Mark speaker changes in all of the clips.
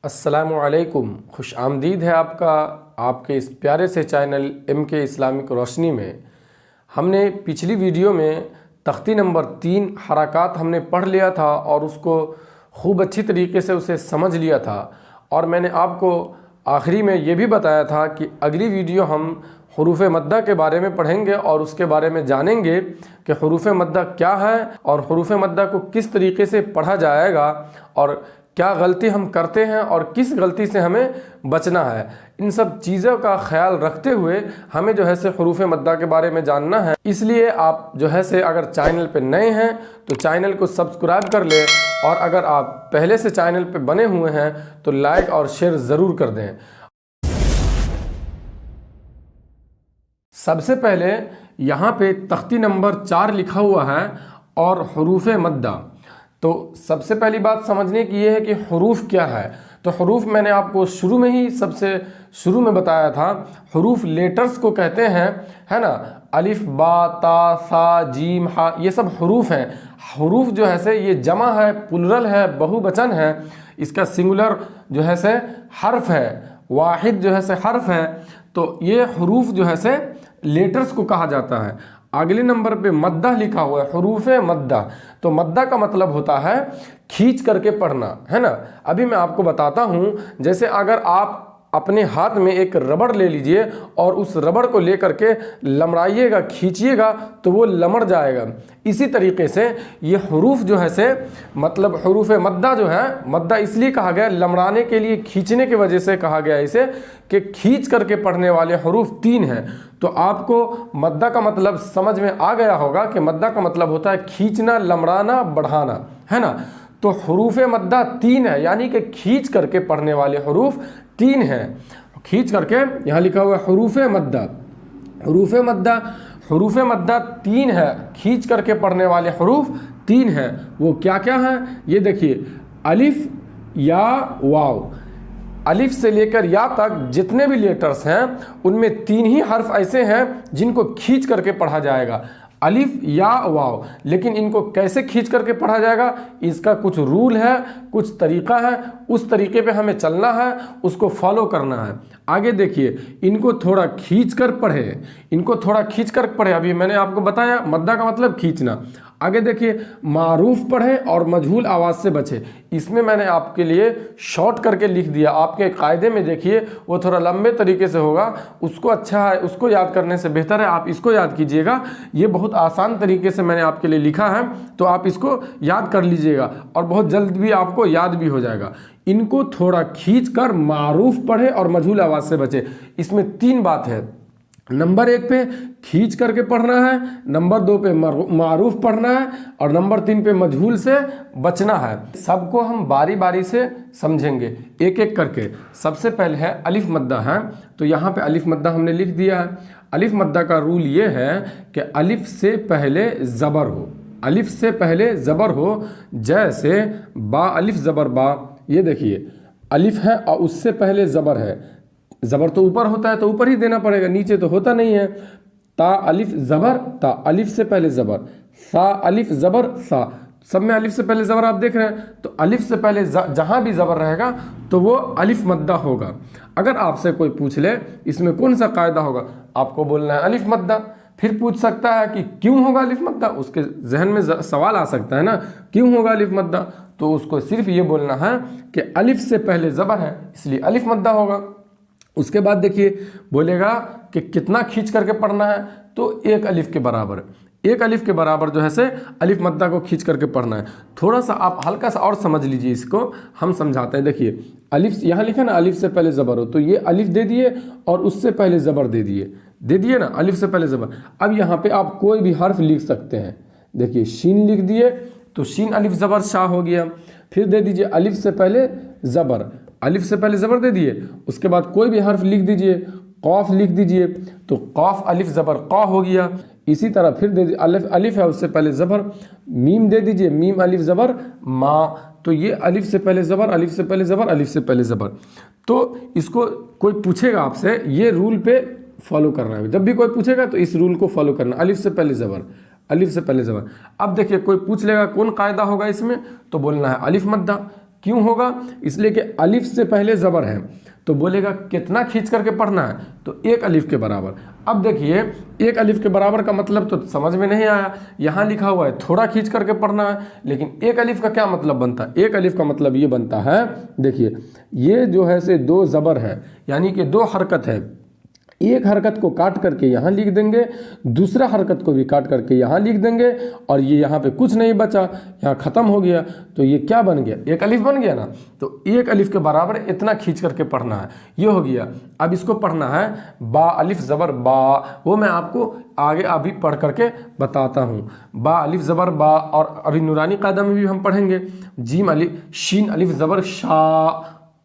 Speaker 1: अस्सलामुअलैकुम, खुश आमदीद है आपका आपके इस प्यारे से चैनल MK इस्लामिक रोशनी में। हमने पिछली वीडियो में तख्ती नंबर 3 हरकत हमने पढ़ लिया था और उसको खूब अच्छी तरीके से उसे समझ लिया था। और मैंने आपको आखिरी में ये भी बताया था कि अगली वीडियो हम हरूफ मद्दा के बारे में पढ़ेंगे और उसके बारे में जानेंगे कि हरूफ मद्दा क्या है और हरूफ मद्दा को किस तरीके से पढ़ा जाएगा और क्या गलती हम करते हैं और किस गलती से हमें बचना है। इन सब चीज़ों का ख्याल रखते हुए हमें जो है से हरूफ मद्दा के बारे में जानना है। इसलिए आप जो है से अगर चैनल पे नए हैं तो चैनल को सब्सक्राइब कर लें और अगर आप पहले से चैनल पे बने हुए हैं तो लाइक और शेयर ज़रूर कर दें। सबसे पहले यहाँ पे तख्ती नंबर 4 लिखा हुआ है और हरूफ मद्दा। तो सबसे पहली बात समझने की ये है कि हरूफ क्या है। तो हरूफ मैंने आपको शुरू में ही सबसे शुरू में बताया था, हरूफ लेटर्स को कहते हैं, है ना। अलिफ बा ता सा जीम हा ये सब हरूफ हैं। हरूफ जो है से ये जमा है, प्लुरल है, बहुवचन है। इसका सिंगुलर जो है से हर्फ है, वाहिद जो है से हर्फ है। तो ये हरूफ जो है से लेटर्स को कहा जाता है। अगले नंबर पे मद्दा लिखा हुआ है, हरूफ मद्दा। तो मद्दा का मतलब होता है खींच करके पढ़ना, है ना। अभी मैं आपको बताता हूँ, जैसे अगर आप अपने हाथ में एक रबड़ ले लीजिए और उस रबड़ को लेकर के लमड़ाइएगा, खींचिएगा तो वो लमड़ जाएगा। इसी तरीके से ये हरूफ जो है से मतलब हरूफ मद्दा जो है, मद्दा इसलिए कहा गया लमड़ाने के लिए, खींचने की वजह से कहा गया इसे कि खींच करके पढ़ने वाले हरूफ 3 हैं। तो आपको मद्दा का मतलब समझ में आ गया होगा कि मद्दा का मतलब होता है खींचना, लमड़ाना, बढ़ाना, है ना। तो हरूफ मद्दा 3 है, यानी कि खींच करके पढ़ने वाले हरूफ 3 हैं। खींच करके यहाँ लिखा हुआ है हरूफ मद्दा। हरूफ मद्दा, हरूफ मद्दा 3 है, खींच करके पढ़ने वाले हरूफ 3 हैं। वो क्या क्या है ये देखिए, अलिफ या वाव। अलिफ से लेकर या तक जितने भी लेटर्स हैं उनमें 3 ही हर्फ ऐसे हैं जिनको खींच करके पढ़ा जाएगा, अलिफ या वाव। लेकिन इनको कैसे खींच करके पढ़ा जाएगा, इसका कुछ रूल है, कुछ तरीका है, उस तरीके पे हमें चलना है, उसको फॉलो करना है। आगे देखिए, इनको थोड़ा खींच कर पढ़े, इनको थोड़ा खींच कर पढ़े। अभी मैंने आपको बताया मद्दा का मतलब खींचना। आगे देखिए, मारूफ पढ़े और मजहूल आवाज़ से बचे। इसमें मैंने आपके लिए शॉर्ट करके लिख दिया। आपके कायदे में देखिए वो थोड़ा लंबे तरीके से होगा, उसको अच्छा है, उसको याद करने से बेहतर है आप इसको याद कीजिएगा। ये बहुत आसान तरीके से मैंने आपके लिए लिखा है, तो आप इसको याद कर लीजिएगा और बहुत जल्द भी आपको याद भी हो जाएगा। इनको थोड़ा खींच कर मारूफ पढ़े और मजहूल आवाज़ से बचे। इसमें 3 बात है। नंबर 1 पे खींच करके पढ़ना है, नंबर 2 पे मारूफ पढ़ना है और नंबर 3 पे मजहूल से बचना है। सबको हम बारी बारी से समझेंगे एक एक करके। सबसे पहले है अलिफ मद्दा है, तो यहाँ पे अलिफ मद्दा हमने लिख दिया है। अलिफ मद्दा का रूल ये है कि अलिफ से पहले ज़बर हो, अलिफ से पहले ज़बर हो। जैसे बा, अलिफ ज़बर बा, ये देखिए अलिफ है और उससे पहले ज़बर है। ज़बर तो ऊपर होता है तो ऊपर ही देना पड़ेगा, नीचे तो होता नहीं है। ता अलिफ ज़बर ता, अलिफ से पहले ज़बर। सा अलिफ ज़बर सा, सब में अलिफ से पहले ज़बर आप देख रहे हैं। तो अलिफ से पहले जहाँ भी ज़बर रहेगा तो वो अलिफ मद्दा होगा। अगर आपसे कोई पूछ ले इसमें कौन सा कायदा होगा, आपको बोलना है अलिफ मद्दा। फिर पूछ सकता है कि क्यों होगा अलिफ मद्दा, उसके जहन में सवाल आ सकता है ना, क्यों होगा अलिफ मद्दा। तो उसको सिर्फ ये बोलना है कि अलिफ से पहले ज़बर है इसलिए अलिफ मद्दा होगा। उसके बाद देखिए बोलेगा कि कितना खींच करके पढ़ना है, तो 1 अलिफ के बराबर, 1 अलिफ के बराबर जो है से अलिफ मद्दा को खींच करके पढ़ना है। थोड़ा सा आप हल्का सा और समझ लीजिए, इसको हम समझाते हैं। देखिए अलिफ यहाँ लिखा ना, अलिफ से पहले ज़बर हो, तो ये अलिफ दे दिए और उससे पहले ज़बर दे दिए ना, अलिफ से पहले ज़बर। अब यहाँ पे आप कोई भी हर्फ लिख सकते हैं। देखिए शीन लिख दिए तो शीन अलिफ ज़बर शाह हो गया। फिर दे दीजिए अलिफ से पहले ज़बर, अलिफ से पहले ज़बर दे दिए। उसके बाद कोई भी हर्फ लिख दीजिए, कौफ लिख दीजिए तो कौफ अलिफ ज़बर क़ा हो गया। इसी तरह फिर दे दीजिए अलिफ, अलिफ है उससे पहले ज़बर, मीम दे दीजिए, मीम अलिफ ज़बर माँ, तो ये अलिफ से पहले ज़बर, अलिफ से पहले ज़बर, अलिफ से पहले ज़बर। तो इसको कोई पूछेगा आपसे, ये रूल पे फॉलो करना है। जब भी कोई पूछेगा तो इस रूल को फॉलो करना, अलिफ से पहले ज़बर, अलिफ से पहले ज़बर। अब देखिए कोई पूछ लेगा कौन कायदा होगा इसमें, तो बोलना है अलिफ मद्दा। क्यों होगा? इसलिए कि अलिफ से पहले ज़बर है, तो बोलेगा कितना खींच करके पढ़ना है? तो एक अलिफ के बराबर। अब देखिए एक अलिफ के बराबर का मतलब तो समझ में नहीं आया, यहाँ लिखा हुआ है थोड़ा खींच करके पढ़ना है, लेकिन एक अलिफ का क्या मतलब बनता है? एक अलिफ का मतलब ये बनता है, देखिए ये जो है से दो ज़बर है, यानी कि दो हरकत है, एक हरकत को काट करके यहाँ लिख देंगे, दूसरा हरकत को भी काट करके यहाँ लिख देंगे, और ये यहाँ पे कुछ नहीं बचा, यहाँ ख़त्म हो गया, तो ये क्या बन गया? एक अलिफ बन गया ना। तो एक अलिफ के बराबर इतना खींच करके पढ़ना है, ये हो गया। अब इसको पढ़ना है बा अलिफ ज़बर बा, वो मैं आपको आगे अभी पढ़ करके बताता हूँ। बा अलिफ ज़बर बा, और अभी नूरानी कायदा में भी हम पढ़ेंगे। जीम अलिफ, शीन अलिफ ज़बर शा,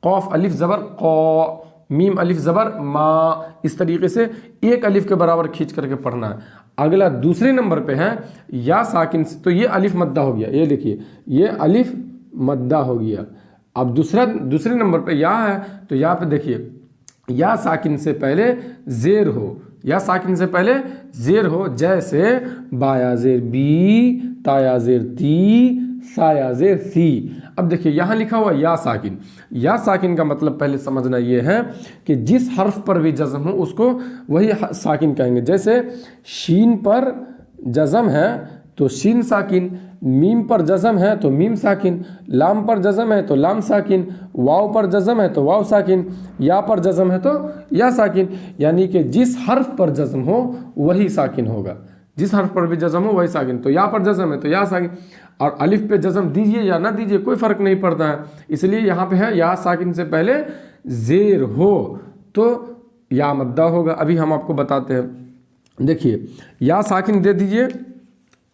Speaker 1: कौफ अलिफ ज़बर कौ, मीम अलिफ ज़बर मा, इस तरीके से एक अलिफ के बराबर खींच करके पढ़ना है। अगला दूसरे नंबर पे है या साकिन से, तो ये अलिफ मद्दा हो गया, ये देखिए ये अलिफ मद्दा हो गया। अब दूसरे नंबर पे या है, तो यहाँ पे देखिए या साकिन से पहले ज़ेर हो, या साकिन से पहले ज़ेर हो, जैसे बाया ज़ेर बी, ताया ज़ेर ती, साया ज़ेर सी। अब देखिए यहाँ लिखा हुआ या साकिन, या साकिन का मतलब पहले समझना ये है कि जिस हर्फ पर भी जज़म हो उसको वही साकिन कहेंगे। जैसे शीन पर जज़म है तो शीन साकिन, मीम पर जज़म है तो मीम साकिन, लाम पर जज़म है तो लाम साकिन, वाव पर जज़म है तो वाव साकिन, या पर जज़म है तो या साकिन, यानी कि जिस हर्फ पर जज़म हो वही साकिन होगा, जिस हर्फ पर भी जज़म हो वही साकिन। तो या पर जज़म है तो या साकिन, और अलिफ पे जज़म दीजिए या ना दीजिए कोई फ़र्क नहीं पड़ता है, इसलिए यहाँ पे है या साकिन से पहले ज़ेर हो तो या मद्दा होगा। अभी हम आपको बताते हैं, देखिए या साकिन दे दीजिए,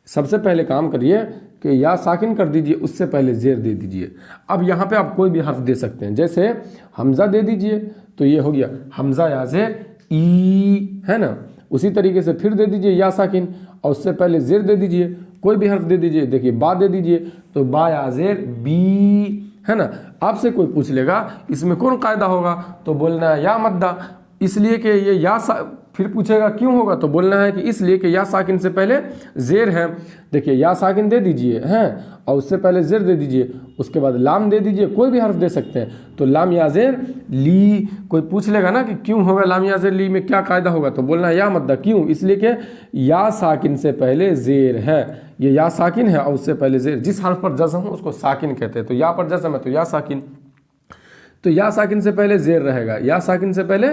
Speaker 1: सबसे पहले काम करिए कि या साकिन कर दीजिए, उससे पहले ज़ेर दे दीजिए। अब यहाँ पे आप कोई भी हर्फ दे सकते हैं, जैसे हमज़ा दे दीजिए तो ये हो गया हमज़ा या ज़ेर ई, है ना। उसी तरीके से फिर दे दीजिए या साकिन, और उससे पहले ज़ेर दे दीजिए, कोई भी हर्फ दे दीजिए, देखिए बा दे दीजिए तो बा या ज़ेर बी, है ना। आपसे कोई पूछ लेगा इसमें कौन कायदा होगा, तो बोलना है या मद्दा, इसलिए कि ये या फिर पूछेगा क्यों होगा, तो बोलना है कि इसलिए कि या साकिन से पहले ज़ेर है। देखिए या साकिन दे दीजिए हैं, और उससे पहले ज़ेर दे दीजिए, उसके बाद लाम दे दीजिए, कोई भी हर्फ दे सकते हैं, तो लाम या ज़ेर ली। कोई पूछ लेगा ना कि क्यों होगा लाम या ज़ेर ली में क्या कायदा होगा, तो बोलना है या मद्दा, क्यों? इसलिए कि या साकिन से पहले ज़ेर है, ये या साकिन है और उससे पहले ज़ेर, जिस हर्फ पर जज़म हो उसको साकिन कहते हैं। तो या पर जज़म है तो या साकिन, तो या साकिन से पहले ज़ेर रहेगा, या साकिन से पहले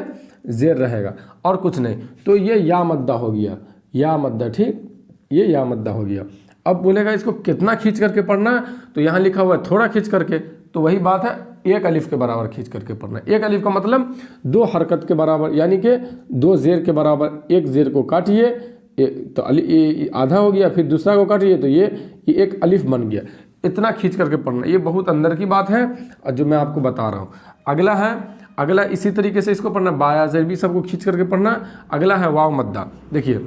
Speaker 1: ज़ेर रहेगा और कुछ नहीं, तो ये या मद्दा हो गया, या मद्दा, ठीक, ये या मद्दा हो गया। अब बोलेगा इसको कितना खींच करके पढ़ना है, तो यहाँ लिखा हुआ है थोड़ा खींच करके, तो वही बात है एक अलिफ के बराबर खींच करके पढ़ना है। एक अलिफ का मतलब दो हरकत के बराबर, यानी कि दो ज़ेर के बराबर। एक ज़ेर को काटिए तो आधा हो गया, फिर दूसरा को काटिए तो ये एक अलिफ बन गया। इतना खींच करके पढ़ना, ये बहुत अंदर की बात है और जो मैं आपको बता रहा हूँ। अगला है, अगला इसी तरीके से इसको पढ़ना, बाया ज़ेर भी सबको खींच करके पढ़ना। अगला है वाव मद्दा। देखिए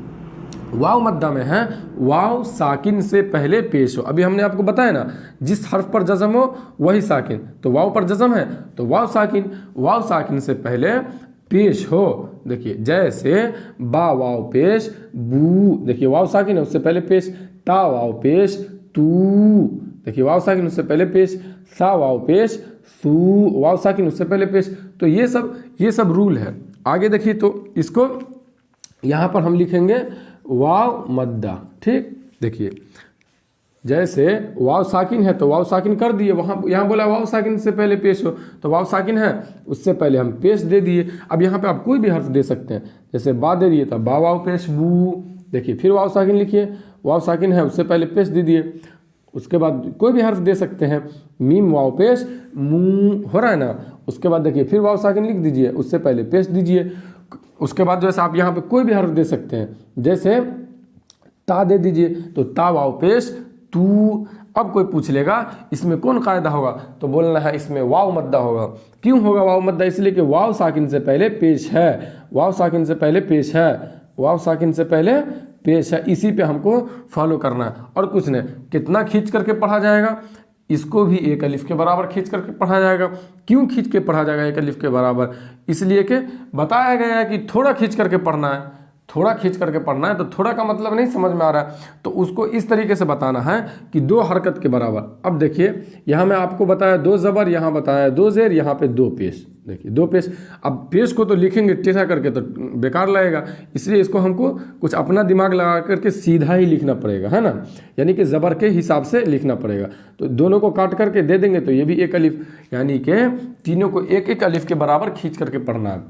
Speaker 1: वाव मद्दा में है वाव साकिन से पहले पेश हो। अभी हमने आपको बताया ना जिस हर्फ पर जज़म हो वही साकिन, तो वाव पर जज़म है तो वाव साकिन, वाव साकिन से पहले पेश हो। देखिए जैसे बा वाव पेश बू, देखिए वाव साकिन है उससे पहले पेश, ता वाव पेश तू, देखिए वाव साकिन उससे पहले पेश, सा वाव पेश सू, वाव साकिन उससे पहले पेश। तो ये सब रूल है। आगे देखिए तो इसको यहाँ पर हम लिखेंगे वाव मद्दा, ठीक। देखिए जैसे वाव साकिन है तो वाव साकिन कर दिए, वहाँ यहाँ बोला वाव साकिन से पहले पेश हो, तो वाव साकिन है उससे पहले हम पेश दे दिए। अब यहाँ पे आप कोई भी हर्फ दे सकते हैं, जैसे बा दे दिए तो बा वाव पेश बू, देखिए फिर वाव साकिन लिखिए, वाव साकिन है उससे पहले पेश दे दिए, उसके बाद कोई भी हर्फ दे सकते हैं, मीम वाव पेश मुँह, हो रहा है ना। उसके बाद देखिए फिर वाव साकिन लिख दीजिए, उससे पहले पेश दीजिए। उसके बाद जैसे आप यहाँ पे कोई भी हर्फ दे सकते हैं, जैसे ता दे दीजिए तो ता वाव पेश तू। अब कोई पूछ लेगा इसमें कौन कायदा होगा, तो बोलना है इसमें वाव मद्दा होगा। क्यों होगा वाव मद्दा? इसलिए कि वाव साकिन से पहले पेश है, वाव साकिन से पहले पेश है, वाव साकिन से पहले पेश है, इसी पे हमको फॉलो करना है और कुछ नहीं। कितना खींच करके पढ़ा जाएगा, इसको भी एक अलिफ के बराबर खींच करके पढ़ा जाएगा। क्यों खींच के पढ़ा जाएगा एक अलिफ के बराबर? इसलिए कि बताया गया है कि थोड़ा खींच करके पढ़ना है, थोड़ा खींच करके पढ़ना है, तो थोड़ा का मतलब नहीं समझ में आ रहा है, तो उसको इस तरीके से बताना है कि 2 हरकत के बराबर। अब देखिए यहाँ मैं आपको बताया 2 ज़बर, यहाँ बताया 2 ज़ेर, यहाँ पे 2 पेश। देखिए 2 पेश। अब पेश को तो लिखेंगे टेढ़ा करके तो बेकार लगेगा, इसलिए इसको हमको कुछ अपना दिमाग लगा करके सीधा ही लिखना पड़ेगा, है ना, यानी कि ज़बर के हिसाब से लिखना पड़ेगा। तो दोनों को काट करके दे देंगे तो ये भी एक अलिफ, यानी कि तीनों को एक एक अलिफ के बराबर खींच करके पढ़ना है।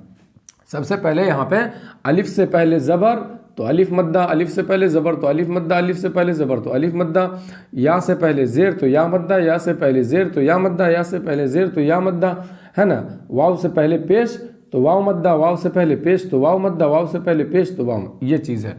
Speaker 1: सबसे पहले यहाँ पे अलिफ से पहले ज़बर तो अलिफ मद्दा, अलिफ से पहले ज़बर तो अलिफ मद्दा, अलिफ से पहले ज़बर तो अलिफ मद्दा, या से पहले ज़ेर तो या मद्दा, या से पहले ज़ेर तो या मद्दा, या से पहले ज़ेर तो या मद्दा, है ना। वाव से पहले पेश तो वाव मद्दा, वाव से पहले पेश तो वाव मद्दा, वाव से पहले पेश तो वाव, ये चीज़ है।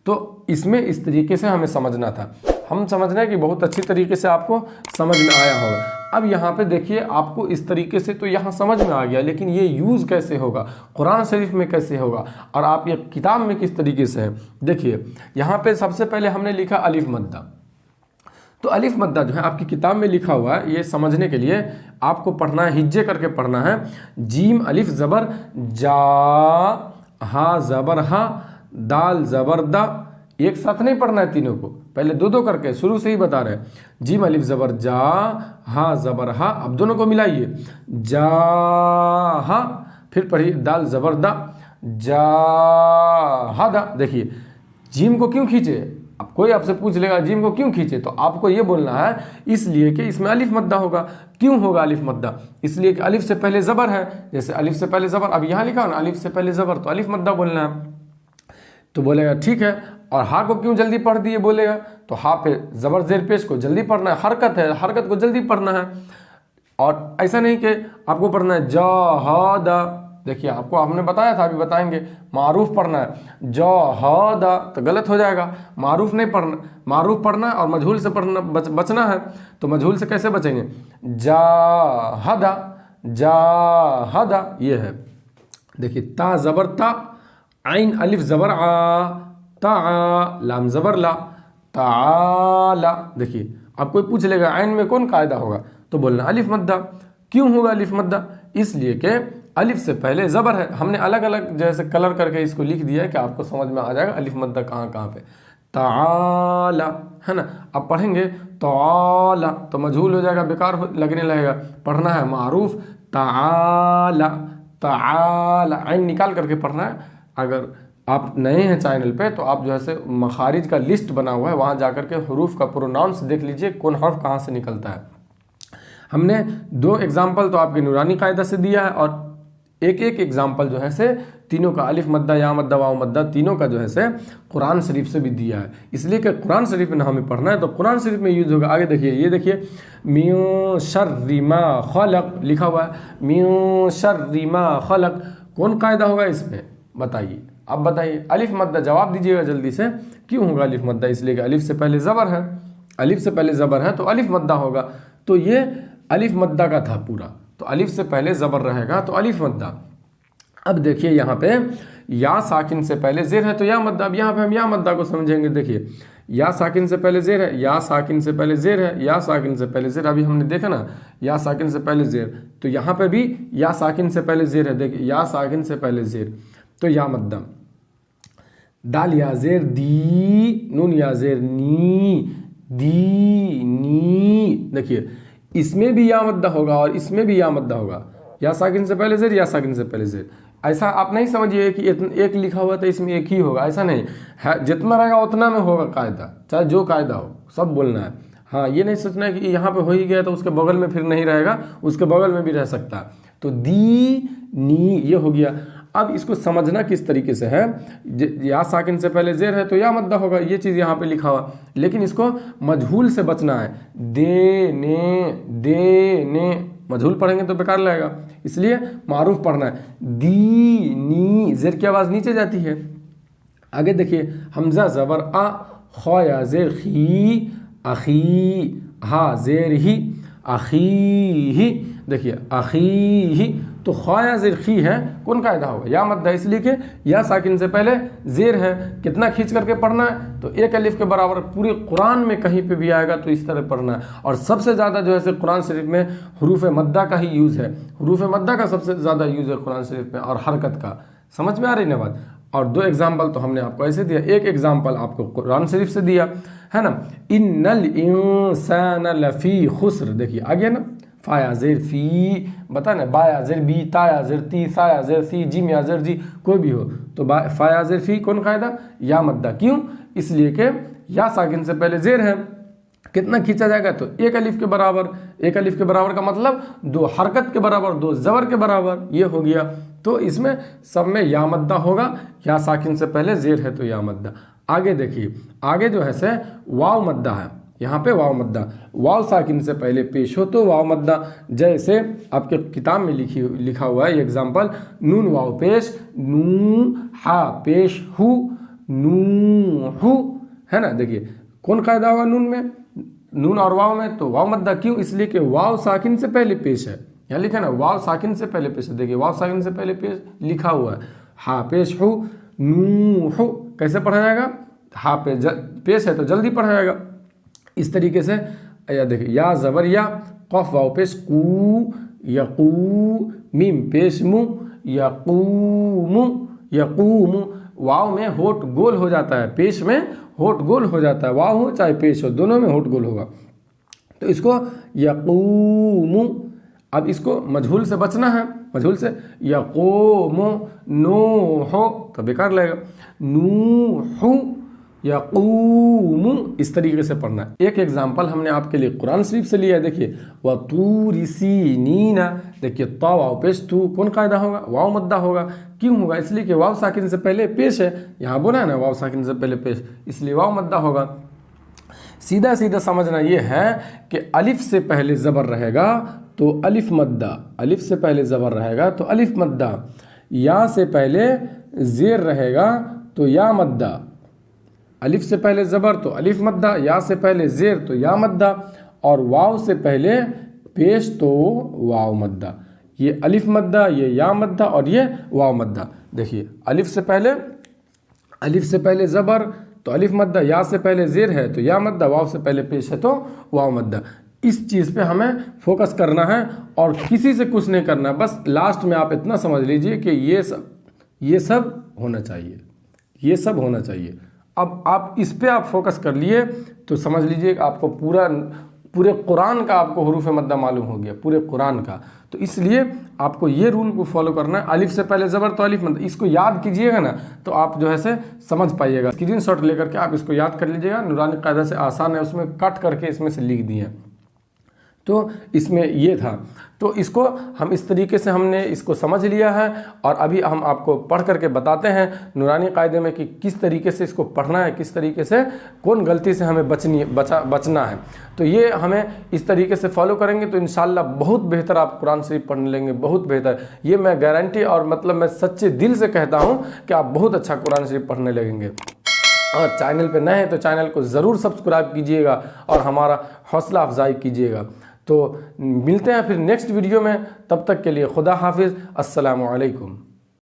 Speaker 1: तो इसमें इस तरीके से हमें समझना था। हम समझ रहे हैं कि बहुत अच्छी तरीके से आपको समझ में आया होगा। अब यहाँ पे देखिए आपको इस तरीके से तो यहाँ समझ में आ गया, लेकिन ये यूज़ कैसे होगा, कुरान शरीफ में कैसे होगा, और आप ये किताब में किस तरीके से है। देखिए यहाँ पे सबसे पहले हमने लिखा अलिफ मद्दा। तो अलिफ मद्दा जो है आपकी किताब में लिखा हुआ है, ये समझने के लिए आपको पढ़ना है, हिज्जे करके पढ़ना है। जीम अलिफ ज़बर जा, हा ज़बर हा, दाल ज़बर दा। एक साथ नहीं पढ़ना है तीनों को, पहले 2-2 करके शुरू से ही बता रहे हैं। जीम अलिफ ज़बर जा, हा ज़बर हा, अब दोनों को मिलाइए, जा हा, फिर पढ़िए दाल ज़बर दा, जा हा दा। देखिए जीम को क्यों खींचे, अब कोई आपसे पूछ लेगा जीम को क्यों खींचे, तो आपको ये बोलना है इसलिए कि इसमें अलिफ मद्दा होगा। क्यों होगा अलिफ मद्दा, इसलिए कि अलिफ से पहले ज़बर है, जैसे अलिफ से पहले ज़बर, अब यहाँ लिखा हो ना अलिफ से पहले ज़बर तो अलिफ मद्दा बोलना है। तो बोलेगा ठीक है, और हा को क्यों जल्दी पढ़ दिए बोलेगा, तो हा पे ज़बर ज़ेर पेश को जल्दी पढ़ना है, हरकत है, हरकत को जल्दी पढ़ना है। और ऐसा नहीं कि आपको पढ़ना है जहादा, देखिए आपको हमने बताया था, अभी बताएंगे, मारूफ पढ़ना है जहादा, तो गलत हो जाएगा, मारूफ नहीं पढ़ना, मारूफ पढ़ना है और मजहूल से पढ़ना बचना है। तो मजहूल से कैसे बचेंगे, जाहदा, जाहदा, ये है। देखिए ता ज़बर ता, आइन अलिफ ज़बर आ, ता, लाम ज़बर ला, ताला। देखिए अब कोई पूछ लेगा आइन में कौन कायदा होगा, तो बोलना अलिफ मद्दा। क्यों होगा अलिफ मद्दा, इसलिए कि अलिफ से पहले ज़बर है। हमने अलग अलग जैसे कलर करके इसको लिख दिया है कि आपको समझ में आ जाएगा अलिफ मद्दा कहाँ कहाँ पे। ताला, है ना। अब पढ़ेंगे ताला तो मजहूल हो जाएगा, बेकार लगने लगेगा। पढ़ना है मारूफ ताला, ताला, आइन निकाल करके पढ़ना है। अगर आप नए हैं चैनल पे तो आप जो है से मखारिज का लिस्ट बना हुआ है, वहाँ जाकर के हरूफ का प्रोनाउंस देख लीजिए, कौन हर्फ कहाँ से निकलता है। हमने 2 एग्जाम्पल तो आपके नूरानी कायदा से दिया है, और एक एक एग्जाम्पल जो है से तीनों का अलिफ मद्दा, या मद्दा, वाव मद्दा, तीनों का जो है से कुरान शरीफ से भी दिया है, इसलिए कि कुरान शरीफ में हमें पढ़ना है तो कुरान शरीफ में यूज़ होगा। आगे देखिए, ये देखिए मिन शर्रि मा खलक लिखा हुआ है, मिन शर्रि मा खलक, कौन कायदा होगा इसमें बताइए, अब बताइए। अलिफ मद्दा, जवाब दीजिएगा जल्दी से। क्यों होगा अलिफ मद्दा, इसलिए कि अलिफ से पहले ज़बर है, अलिफ से पहले ज़बर है तो अलिफ मद्दा होगा। तो ये अलिफ मद्दा का था पूरा, तो अलिफ से पहले ज़बर रहेगा तो अलिफ मद्दा। अब देखिए यहाँ पे या साकिन से पहले ज़ेर है तो या मद्दा। अब यहाँ पे हम या मद्दा को समझेंगे। देखिए या साकिन से पहले ज़ेर है, या साकिन से पहले ज़ेर है, या साकिन से पहले ज़ेर। अभी हमने देखा ना या साकिन से पहले ज़ेर, तो यहाँ पे भी या साकिन से पहले ज़ेर है। देखिए या साकिन से पहले ज़ेर तो या मद्दा। दाल या ज़ेर दी, नून या ज़ेर नी, दी नी। देखिए इसमें भी या मद्दा होगा और इसमें भी या मद्दा होगा, या साकिन से पहले ज़ेर, या साकिन से पहले ज़ेर। ऐसा आप नहीं समझिए कि एक लिखा हुआ तो इसमें एक ही होगा, ऐसा नहीं है। जितना रहेगा उतना में होगा कायदा, चाहे जो कायदा हो सब बोलना है। हाँ, ये नहीं सोचना है कि यहाँ पे हो ही गया तो उसके बगल में फिर नहीं रहेगा, उसके बगल में भी रह सकता है। तो दी नी ये हो गया। अब इसको समझना किस तरीके से है, या साकिन से पहले ज़ेर है तो या मद्दा होगा, ये चीज़ यहाँ पे लिखा हुआ, लेकिन इसको मजहूल से बचना है। दे ने मजहूल पढ़ेंगे तो बेकार लगेगा, इसलिए मारूफ पढ़ना है। दी नी, ज़ेर की आवाज़ नीचे जाती है। आगे देखिए हमज़ा ज़बर आ, ख या ज़ेर खी, अखी, हा ज़ेर ही, अखी ही। देखिए अखी ही, तो ख या ज़ेर खी है, कौन कायदा होगा या मद्दा, इसलिए कि या साकिन से पहले ज़ेर है। कितना खींच करके पढ़ना है, तो एक अलिफ के बराबर। पूरे कुरान में कहीं पे भी आएगा तो इस तरह पढ़ना है। और सबसे ज़्यादा जो है कुरान शरीफ में हरूफ मद्दा का ही यूज़ है, हरूफ मद्दा का सबसे ज़्यादा यूज़ है कुरान शरीफ में, और हरकत का। समझ में आ रही ना बात। और 2 एग्जाम्पल तो हमने आपको ऐसे दिया, एक एग्जाम्पल आपको कुरान शरीफ से दिया है ना। इन्नल इंसान लफी खुस्र, देखिए आ गया ना, फाया ज़ेर फी, बता ना, बाया ज़ेर बी, ताया ज़ेर ती, साया ज़ेर सी, जीम या ज़ेर जी, कोई भी हो तो फाया ज़ेर फी कौन कायदा, या मद्दा। क्यों, इसलिए कि या साकिन से पहले ज़ेर है, कितना खींचा जाएगा, तो 1 अलिफ के बराबर। 1 अलिफ के बराबर का मतलब 2 हरकत के बराबर, 2 ज़बर के बराबर, ये हो गया। तो इसमें सब में या मद्दा होगा, या साकिन से पहले ज़ेर है तो या मद्दा। आगे देखिए, आगे जो है से वाव मद्दा है, यहाँ पे वाव मद्दा, वाव साकिन से पहले पेश हो तो वाव मद्दा। जैसे आपके किताब में लिखा हुआ है एग्जाम्पल, नून वाव पेश, नू हा पेश हु, नू हु, है ना। देखिए कौन कायदा होगा नून में, नून और वाव में, तो वाव मद्दा। क्यों, इसलिए कि वाव साकिन से पहले पेश है, यहाँ लिखा है ना, वाव साकिन से पहले पेश है। देखिए वाव साकिन से पहले पेश लिखा हुआ है, हा पेश हु, नू हु, कैसे पढ़ा जाएगा, हा पे पेश है तो जल्दी पढ़ा जाएगा। इस तरीके से या देखिए, या ज़बर या, कफ वाव पेश कू, यकू, मीम पेश मु, यकूमु, यकूमु, वाव में होठ गोल हो जाता है, पेश में होठ गोल हो जाता है, वाव हो चाहे पेश हो, दोनों में होठ गोल होगा, तो इसको यकूमु। अब इसको मजहूल से बचना है, मजहूल से, यकूमु, नो हो तो बेकार लगेगा, नू हु, यकूमु, इस तरीके से पढ़ना है। एक एग्जाम्पल हमने आपके लिए कुरान शरीफ से लिया है, देखिए व तूरी सीनीना, देखिए ता वाव पेश, तू कौन कायदा होगा, वाव मद्दा होगा। क्यों होगा, इसलिए कि वाव साकिन से पहले पेश है, यहाँ बोला है ना वाव साकिन से पहले पेश, इसलिए वाव मद्दा होगा। सीधा सीधा समझना ये है कि अलिफ से पहले ज़बर रहेगा तो अलिफ मद्दा, अलिफ से पहले ज़बर रहेगा तो अलिफ मद्दा, या से पहले ज़ेर रहेगा तो या मद्दा, अलिफ से पहले ज़बर तो अलिफ मद्दा, या से पहले ज़ेर तो या मद्दा, और वाव से पहले पेश तो वाव मद्दा। ये अलिफ मद्दा, ये या मद्दा और ये वाव मद्दा। देखिए अलिफ से पहले ज़बर तो अलिफ मद्दा, या से पहले ज़ेर है तो या मद्दा, वाव से पहले पेश है तो वाव मद्दा। इस चीज़ पे हमें फोकस करना है और किसी से कुछ नहीं करना, बस लास्ट में आप इतना समझ लीजिए कि ये सब होना चाहिए, ये सब होना चाहिए। अब आप इस पे आप फोकस कर लिए तो समझ लीजिए आपको पूरे कुरान का आपको हुरूफ मद्दा मालूम हो गया, पूरे कुरान का। तो इसलिए आपको ये रूल को फॉलो करना है, अलिफ से पहले ज़बर तो अलिफ मद्दा, इसको याद कीजिएगा ना तो आप जो है से समझ पाइएगा। स्क्रीनशॉट लेकर के आप इसको याद कर लीजिएगा, नूरानी कायदा से आसान है, उसमें कट करके इसमें से लिख दिए। तो इसमें ये था, तो इसको हम इस तरीके से हमने इसको समझ लिया है और अभी हम आपको पढ़ करके बताते हैं नूरानी कायदे में कि किस तरीके से इसको पढ़ना है, किस तरीके से कौन गलती से हमें बचना है। तो ये हमें इस तरीके से फॉलो करेंगे तो इंशाल्लाह बहुत बेहतर आप कुरान शरीफ पढ़ने लेंगे, बहुत बेहतर। ये मैं गारंटी और मतलब मैं सच्चे दिल से कहता हूँ कि आप बहुत अच्छा कुरान शरीफ पढ़ने लगेंगे। और चैनल पे नए हैं तो चैनल को ज़रूर सब्सक्राइब कीजिएगा और हमारा हौसला अफजाई कीजिएगा। तो मिलते हैं फिर नेक्स्ट वीडियो में, तब तक के लिए खुदा हाफिज़, अस्सलामु अलैकुम।